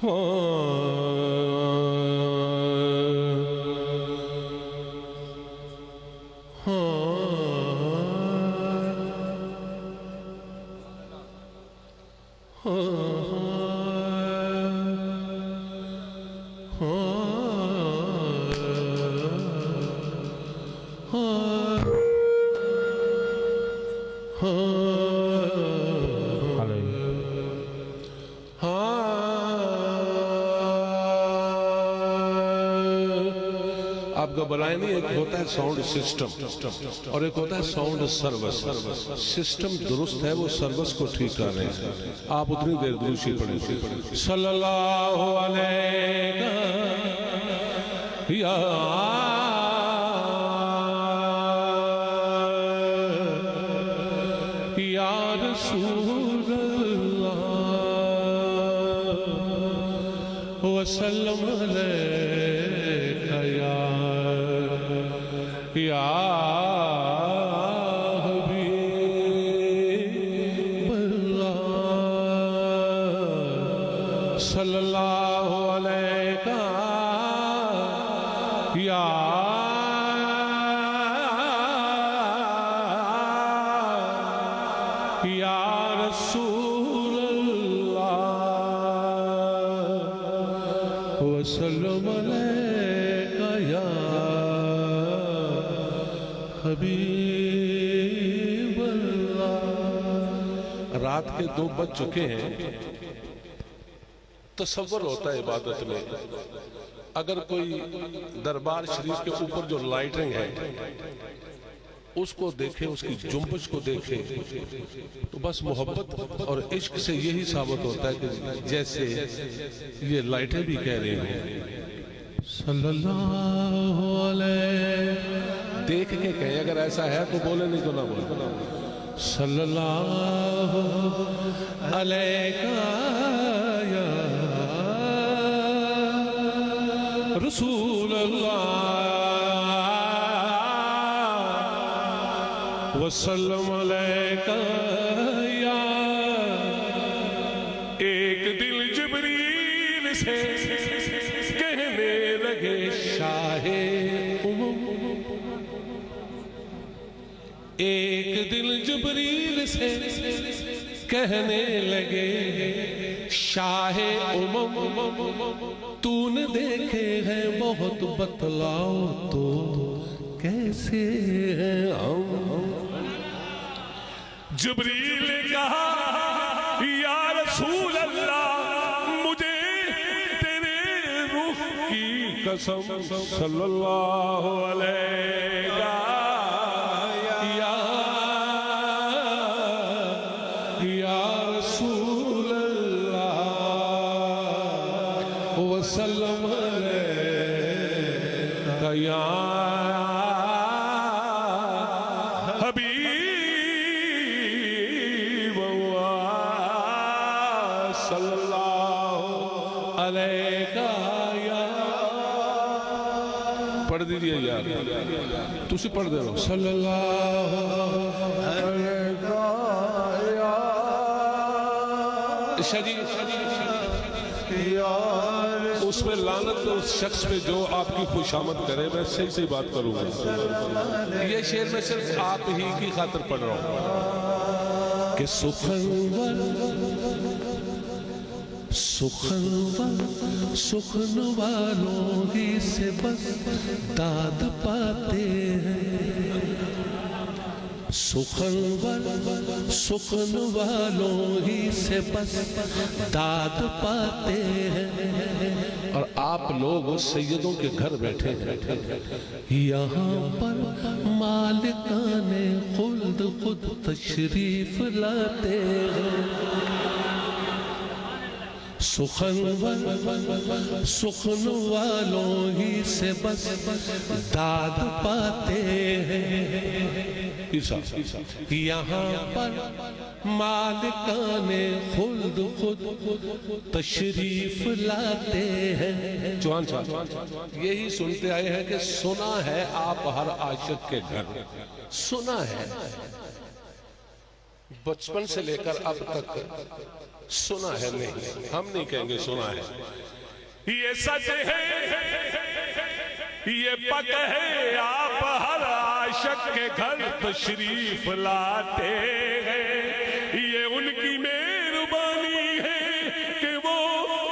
آپ کا بلائے نہیں، ایک ہوتا ہے ساؤنڈ سسٹم اور ایک ہوتا ہے ساؤنڈ سروس. سسٹم درست ہے، وہ سروس کو ٹھیک کر رہے ہیں. آپ اتنی دیر دروشی پڑھیں. صلی اللہ علیہ یا رسول اللہ وسلم علیہ یا حبیب اللہ صلی اللہ علیہ یا رسول اللہ وسلم علیہ یا حبیب اللہ. رات کے 2 بج چکے ہیں. تصور ہوتا ہے عبادت میں اگر کوئی دربار شریف کے اوپر جو لائٹنگ ہے اس کو دیکھے، اس کی جنبش کو دیکھے تو بس محبت اور عشق سے یہی ثابت ہوتا ہے کہ جیسے یہ لائٹیں بھی کہہ رہی ہیں صلی اللہ علیہ. دیکھ کے کہیں، اگر ایسا ہے تو بولے، نہیں تو نہ بولے. صلی اللہ علیہ یا رسول اللہ وسلم علیہ یا. ایک دل جبریل سے کہنے لگے شاہ امم. ایک دل جبریل سے کہنے لگے شاہ امم تو نے دیکھے ہیں بہت، بتلاؤ تو کیسے ہیں ہم. جبریل نے کہا یا رسول اللہ مجھے تیرے روح کی قسم صلی اللہ علیہ یا رسول اللہ وسلم علیہ یا پڑھ دیجئے یار، تُسی پڑھ دے رہو. صلی اللہ علیہ اس میں لعنت اس شخص پہ جو آپ کی خوش آمد کرے. میں صحیح بات کروں گا. یہ شعر میں صرف آپ ہی کی خاطر پڑھ رہا ہوں کہ سخن والوں ہی سے بس داد پاتے ہیں. سخن والوں ہی سے بس داد پاتے ہیں. اور آپ لوگ سیدوں کے گھر بیٹھے ہیں. یہاں پر مالکان خلد خود تشریف لاتے ہیں. سخن والوں ہی سے بس داد پاتے ہیں. یہاں پر مالکان خلد خود تشریف لاتے ہیں. جوان صاحب یہی سنتے آئے ہیں کہ سنا ہے آپ ہر عاشق کے گھر. سنا ہے بچپن سے لے کر اب تک سنا ہے نہیں، ہم نہیں کہیں گے سنا ہے، یہ سچ ہے، یہ پک ہے، آپ ہر عاشق کے گھر تشریف لاتے ہیں، یہ ان کی مہربانی ہے کہ وہ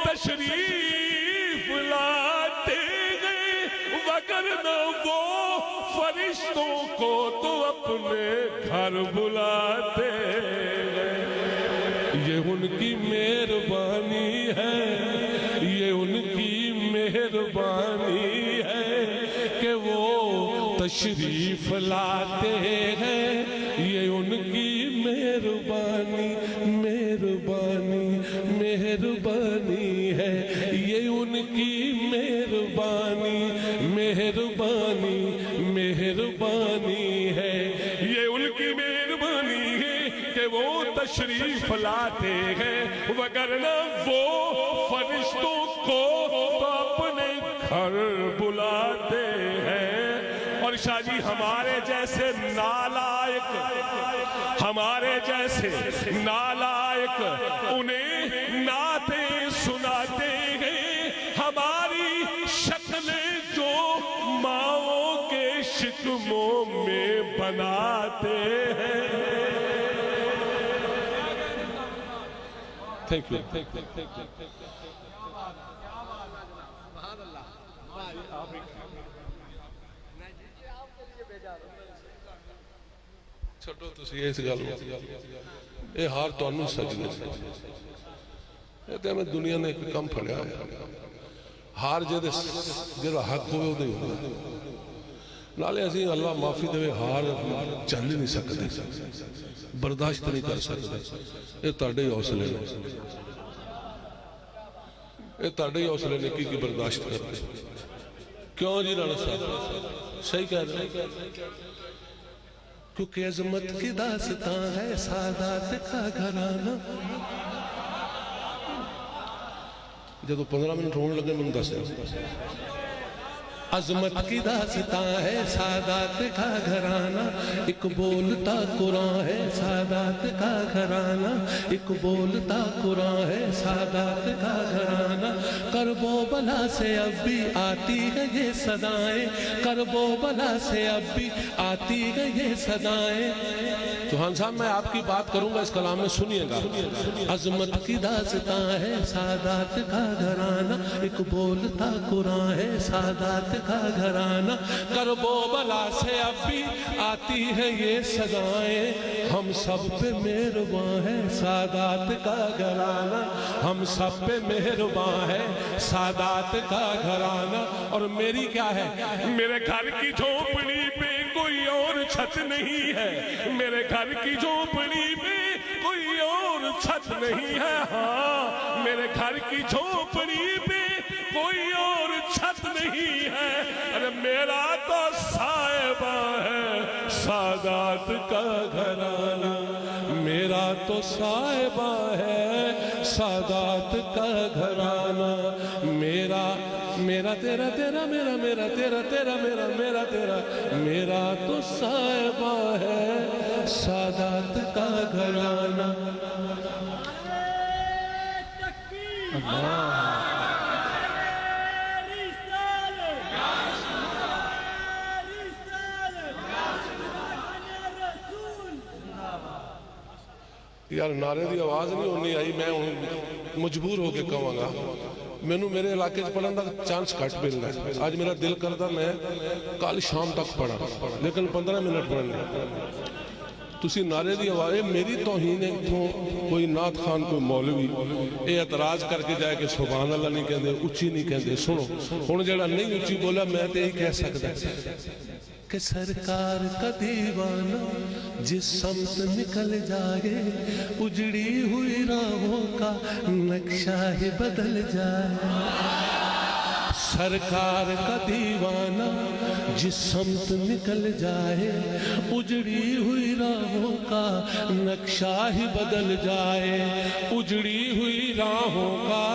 تشریف لاتے ہیں، وگرنہ وہ فرشتوں کو تو اپنے گھر بلاتے ہیں۔ یہ ان کی مہربانی ہے، یہ ان کی مہربانی ہے کہ وہ تشریف لاتے ہیں، یہ ان کی مہربانی مہربانی مہربانی ہے، یہ ان کی مہربانی مہربانی مہربانی ہے، یہ ان کی مہربانی ہے کہ وہ تشریف لاتے ہیں، وگرنہ وہ فرشتوں کو تو اپنے گھر بلاتے ہیں۔ اور شاہ جی ہمارے جیسے نالائق، ہمارے جیسے نالائق انہیں نعتیں سناتے ہیں، ہماری شکلیں جو ماؤں کے شکموں میں بناتے ہیں۔ Thank you. چھوٹو تسی اس گل اے ہار تانوں سجدے اے تے میں دنیا نے ایک کم پھڑیا ہے، ہار جڑا حق ہوئے دے ہوئے نالے اسی اللہ معافی دے، ہار چل نہیں سکتے، برداشت نہیں کر سکتے، اے تاڑے حوصلے نے، اے تاڑے حوصلے نے کی برداشت کرتے۔ کیوں جی رانا صاحب صحیح کہہ رہے ہیں، کیونکہ عظمت کی داستان ہے سادات کا گھرانہ۔ جب 15 منٹ ہونے لگے من 10 عظمت کی داستان ہے سادات کا گھرانہ، ایک بولتا قرآن ہے سادات کا گھرانہ، ایک بولتا قرآن ہے سادات کا گھرانہ، کرب و بلا سے اب بھی آتی ہے یہ صدائیں، کرب و بلا سے اب بھی آتی ہے یہ صدائیں۔ چوہان صاحب میں آپ کی بات کروں گا، اس کلام میں سنیے گا۔ عظمت کی داستان ہے سادات کا گھرانہ، ایک بولتا قرآن ہے سادات کا گھرانہ، کرب و بلا سے اب بھی آتی ہے یہ صدائیں، ہم سب پہ مہربان ہے سادات کا گھرانہ، ہم سب پہ مہربان ہے سادات کا گھرانہ۔ اور میری کیا ہے، میرے گھر کی جھونپڑی پہ کوئی اور چھت نہیں ہے، میرے گھر کی جھونپڑی پہ کوئی اور چھت نہیں ہے، ہاں میرے گھر کی جھونپڑی پہ کوئی اور چھت نہیں ہے، ارے میرا تو صاحبہ ہے سادات کا گھرانہ، میرا تو صاحبہ ہے سادات کا گھرانہ، میرا تیرا تیرا میرا میرا تیرا تیرا میرا میرا تیرا، میرا تو صاحبہ ہے سادات کا گھرانہ۔ یار نعرے دی آواز نہیں ہونی آئی، میں مجبور ہو کے کہوں گا، میں نے میرے علاقے پڑھن دا چانس کٹ ملنا ہے، آج میرا دل کردہ میں کل شام تک پڑھا لیکن 15 منٹ پڑھنے تسی نعرے دی آواز میری توہین ہے، کوئی نعت خان کوئی مولوی اے اعتراض کر کے جائے کہ سبحان اللہ نہیں کہندے، اچھی نہیں کہندے، سنو ہن جڑا نہیں اچھی بولا میں تے ہی کہہ سکتا کہ سرکار کا دیوانہ جس سمت نکل جائے، اجڑی ہوئی راہوں کا نقشہ ہی بدل جائے، سرکار کا دیوانہ جس سمت نکل جائے، اجڑی ہوئی راہوں کا نقشہ ہی بدل جائے، اجڑی ہوئی راہوں کا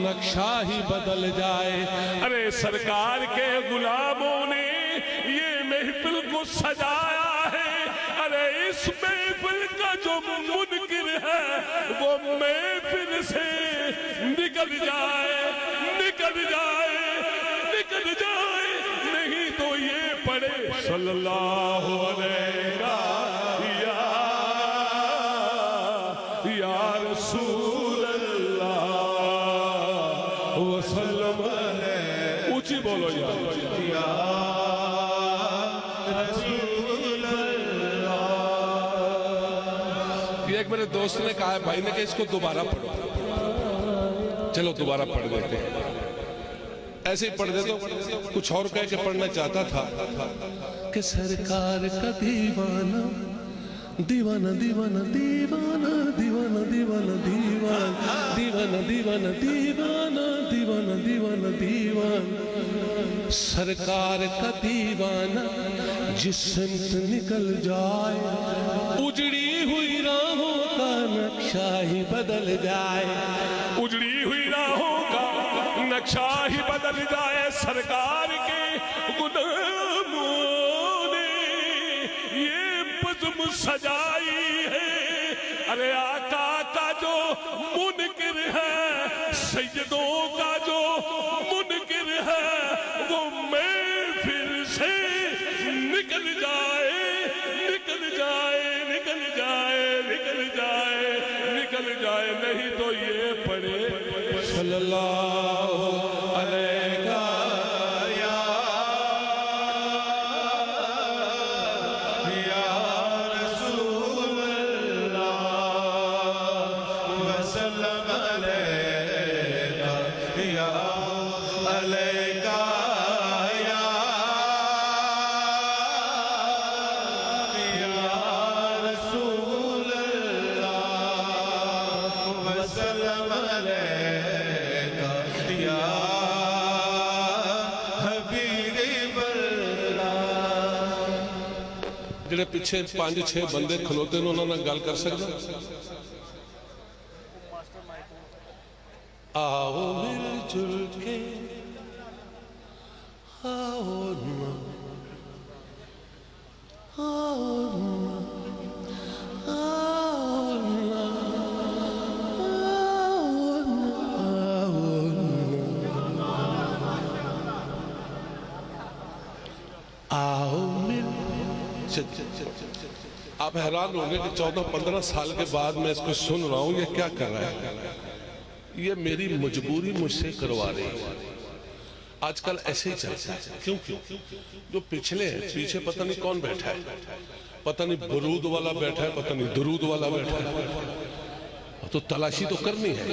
نقشہ ہی بدل جائے۔ ارے سرکار کے غلاموں نے یہ محفل کو سجایا ہے، ارے اس محفل کا جو منکر ہے وہ محفل سے نکل جائے نکل جائے نکل جائے، نہیں تو یہ پڑھے صلی اللہ علیہ یا رسول اللہ وسلم علیہ، اونچی بولو یا رسول اللہ۔ یہ ایک میرے دوست نے کہا ہے بھائی نے کہ اس کو دوبارہ پڑھو، چلو دوبارہ پڑھ دیتے ہیں، ایسے ہی پڑھ دیتے ہو، کچھ اور کہہ کے پڑھنا چاہتا تھا کہ سرکار کا دیوانہ دیوانہ دیوانہ دیوانہ دیوانہ دیوانہ دیوانہ دیوانہ دیوانہ دیوانہ دیوانہ دیوانہ سرکار کا دیوانہ جس سمت نکل جائے اجڑی ہوئی راہوں کا نقشہ ہی بدل جائے، اجڑی ہوئی راہوں کا نقشہ ہی بدل جائے، سرکار کے غلاموں نے یہ بزم سجائی ہے، ارے آقا کا جو منکر ہے سیدوں کا جو منکر ہے وہ محفل سے نکل جائے نکل جائے نکل جائے نکل جائے نکل جائے، نہیں تو یہ پڑھے صلی اللہ علیہ یا رسول اللہ وسلم علیہ یا علیہ یا رسول اللہ وسلم علیہ یا حبیب اللہ۔ جڑے پیچھے 5-6 بندے کھلوتے ہیں انہوں نے گل کر سکتا، آؤ مل جل کے آؤ نا آؤ نا آؤ نا آؤ مل۔ آپ حیران ہوں گے کہ 14-15 سال کے بعد میں اس کو سن رہا ہوں، یہ کیا کر رہا ہے؟ یہ میری مجبوری مجھ سے کروا رہی ہے۔ آج کل ایسے ہی چلتا ہے، کیوں جو پچھلے ہیں پیچھے پتہ نہیں کون بیٹھا ہے، پتہ نہیں برود والا بیٹھا ہے، پتہ نہیں درود والا بیٹھا ہے، تو تلاشی تو کرنی ہے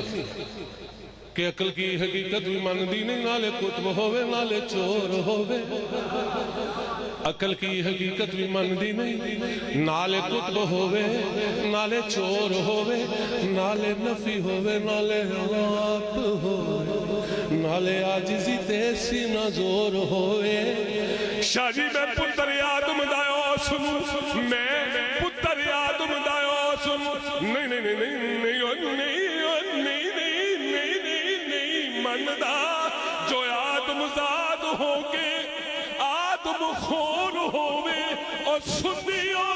کہ عقل کی حقیقت بھی ماندی نہیں، نالے کتب ہوئے نالے چور ہوئے، عقل کی حقیقت بھی ماندی نہیں، نالے کتب ہوئے نالے چور ہوئے، نالے نفی ہوئے نالے آپ ہوئے، نالے آجزی تیسی نازور ہوئے۔ شاہ جی میں پتر آدم دایو سنو، میں پتر آدم دایو سنو، نہیں نہیں نہیں نہیں مندہ جو آدم زاد ہو کے آدم خون ہوئے، اور سنیو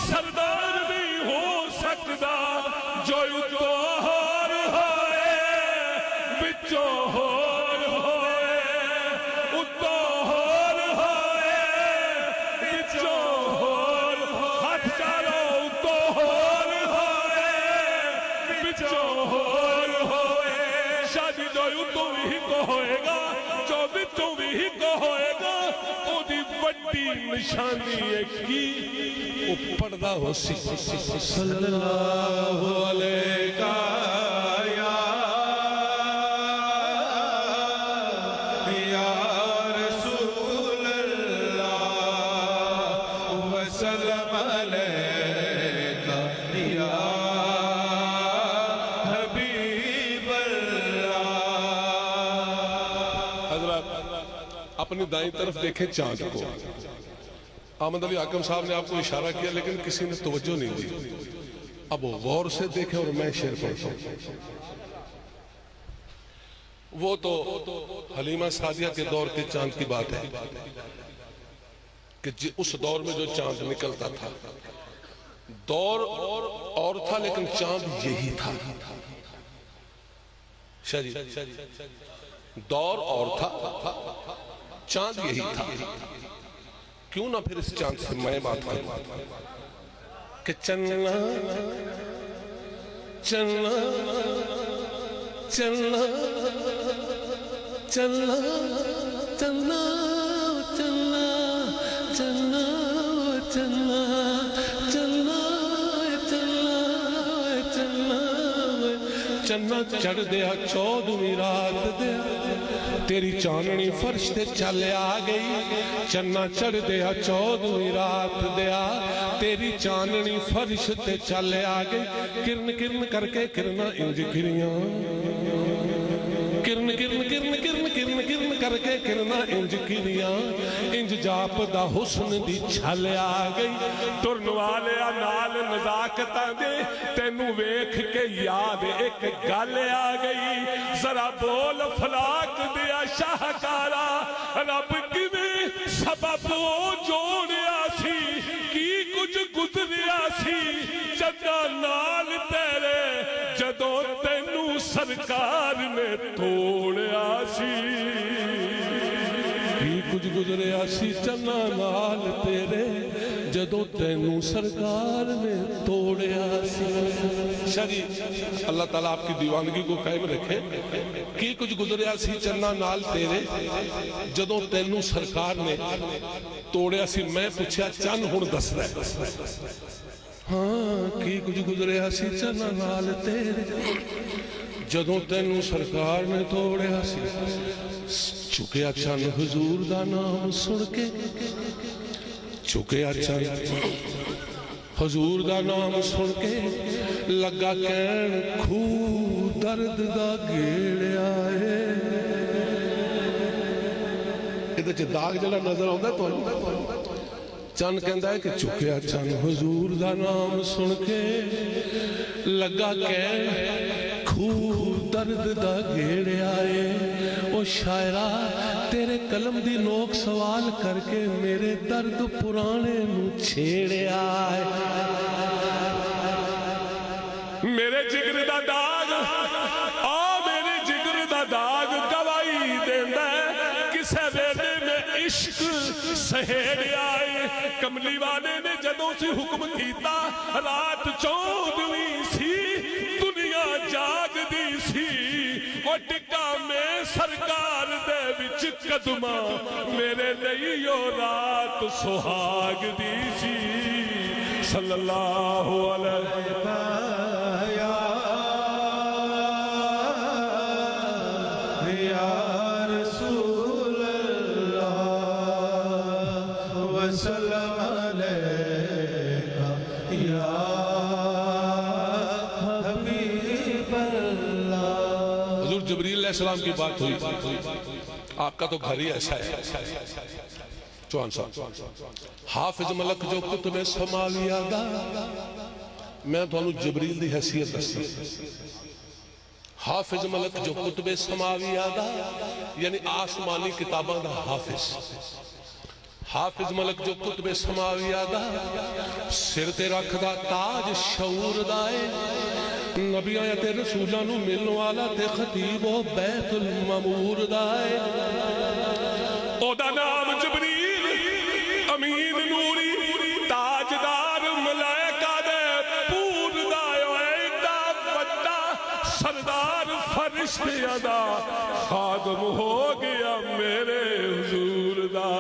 سردار نہیں ہو سکتا جو اتوہر ہوئے بچوں ہور ہوئے، اتوہر ہوئے بچوں ہور، ہاتھ چالو اتوہر ہوئے بچوں ہور ہوئے۔ شادی جو اتو ہی کو ہوئے گا، جو بچوں بھی کو ہوئے گا، او دی وڈی نشانی ہے کی او پردہ ہو سی صلی اللہ علیہ یا رسول اللہ وسلم علیہ یا حبیب اللہ۔ حضرات اپنی دائیں طرف دیکھیں چاند کو، احمد علی حاکم صاحب نے آپ کو اشارہ کیا لیکن کسی نے توجہ نہیں دی، اب وہ غور سے دیکھیں اور میں شعر پڑھتا ہوں۔ وہ تو حلیمہ سعدیہ کے دور کے چاند کی بات ہے کہ اس دور میں جو چاند نکلتا تھا دور اور تھا لیکن چاند یہی تھا. شریف دور اور تھا چاند یہی تھا. کیوں نہ پھر اس چاند سے میں بات کروں کہ چلنا چلنا چلنا چلنا چلنا چلنا چلنا چلنا چلنا چلنا چلنا چڑھ دیا 14ویں رات دیا تیری چاننی فرش تے چل آ گئی. چنا چڑھ دیا 14ویں رات دیا تیری چاننی فرش تے چل آ گئی. کرن کرن کر کے کرنا انج گریاں کرن کرن کرن کرن کرن کرن کر کے کرنا انج گریاں انج جاپ دا حسن دی چھل آ گئی. ٹرن والے نال نزاکتاں دے تینوں ویکھ کے یاد ایک گل آ گئی. ذرا بول فلاک دیا شاہکارا رب کیویں سبب جوڑیا سی کی کچھ گزریا سی چنگا نال تیرے جدوں تینوں سرکار نے توڑیا سی. کی کچھ گزریا سی چنگا نال تیرے جدوں تینوں سرکار نے توڑیا سی. شریف اللہ تعالیٰ آپ کی دیوانگی کو قائم رکھے. کی کچھ گزریا سی چنا نال تیرے جدوں تینوں سرکار نے توڑیا سی. میں پوچھیا چن ہن دس رہے ہاں کی کچھ گزریا سی چنا نال تیرے جدوں تینوں سرکار نے توڑیا سی. چکیا چن حضور دا نام سن کے چکیا چن حضور دا نام سن کے لگا کہن کھو درد دا گیڑیا ہے. ادھر چھ داغ جڑا نظر آتا ہے تو چن کہندا ہے کہ چکیا چن حضور دا نام سن کے لگا کہن کھو درد دا گیڑیا ہے. او شاعرہ تیرے قلم دی نوک سوال کر کے میرے درد پرانے نو چھیڑیا ہے. میرے جگر دا داغ میرے جگر دا داغ گواہی دیندا ہے کسے ویلے میں عشق سہیڑیا ہے. کملی والے نے جدوں سے حکم کیتا رات 14ویں سی دنیا جاگ دی سی. اور ٹکا میں سرکار دے وچ قدماں میرے لئیو رات سہاگ دی سی. صلی اللہ علیہ رسول اللہ وسلم علیکہ یا حبیب اللہ. حضور جبریل علیہ السلام کی بات ہوئی. آپ کا تو گھر ہی ایسا ہے. چوہان صاحب حافظ ملک جو کتب سماویہ دا میں تو انہوں جبریل دی حیثیت دستی. حافظ ملک جو کتب سماویہ دا یعنی آسمانی کتاباں دا حافظ. حافظ ملک جو کتب سماویہ دا سر تے رکھ دا تاج شعور دائے. نبی آیت رسولہ نو ملن والا تے خطیب و بیت الممور دائے. او دا نام جبریل امین نوری تاجدار ملائکہ دے پور دائے. ایڈا بڑا سردار فرشتیاں دا خادم ہو گیا میرے حضور دا.